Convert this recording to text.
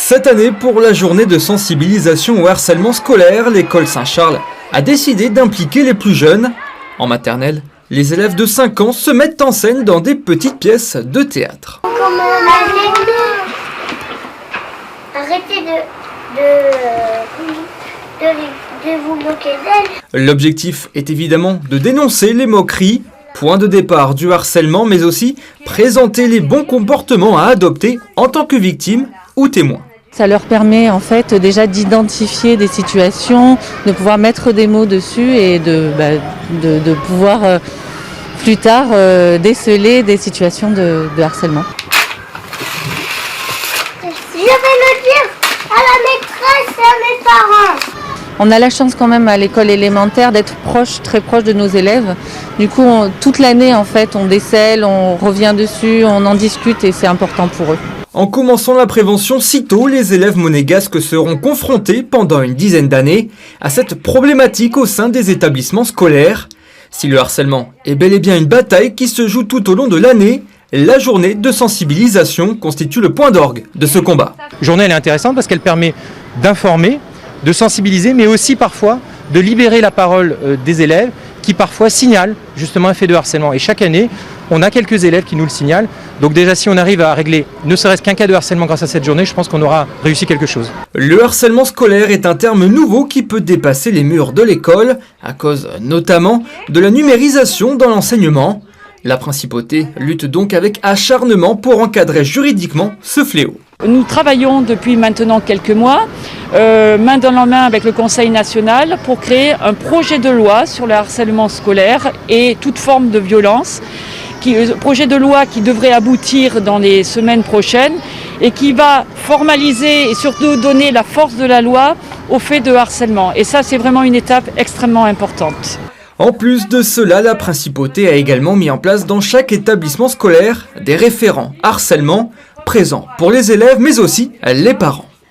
Cette année, pour la journée de sensibilisation au harcèlement scolaire, l'école Saint-Charles a décidé d'impliquer les plus jeunes. En maternelle, les élèves de 5 ans se mettent en scène dans des petites pièces de théâtre. Arrêtez de vous moquer d'elle. L'objectif est évidemment de dénoncer les moqueries, point de départ du harcèlement, mais aussi présenter les bons comportements à adopter en tant que victime ou témoin. Ça leur permet en fait déjà d'identifier des situations, de pouvoir mettre des mots dessus et de pouvoir plus tard déceler des situations de harcèlement. Je vais le dire à la maîtresse et à mes parents. On a la chance quand même à l'école élémentaire d'être proche, très proche de nos élèves. Du coup, toute l'année en fait, on décèle, on revient dessus, on en discute et c'est important pour eux. En commençant la prévention si tôt, les élèves monégasques seront confrontés pendant une dizaine d'années à cette problématique au sein des établissements scolaires. Si le harcèlement est bel et bien une bataille qui se joue tout au long de l'année, la journée de sensibilisation constitue le point d'orgue de ce combat. La journée elle est intéressante parce qu'elle permet d'informer, de sensibiliser, mais aussi parfois de libérer la parole des élèves qui parfois signalent justement un fait de harcèlement. Et chaque année, on a quelques élèves qui nous le signalent. Donc déjà, si on arrive à régler ne serait-ce qu'un cas de harcèlement grâce à cette journée, je pense qu'on aura réussi quelque chose. Le harcèlement scolaire est un terme nouveau qui peut dépasser les murs de l'école, à cause notamment de la numérisation dans l'enseignement. La principauté lutte donc avec acharnement pour encadrer juridiquement ce fléau. Nous travaillons depuis maintenant quelques mois, main dans la main avec le Conseil national, pour créer un projet de loi sur le harcèlement scolaire et toute forme de violence. Projet de loi qui devrait aboutir dans les semaines prochaines et qui va formaliser et surtout donner la force de la loi aux faits de harcèlement. Et ça, c'est vraiment une étape extrêmement importante. En plus de cela, la principauté a également mis en place dans chaque établissement scolaire des référents harcèlement présents pour les élèves mais aussi les parents.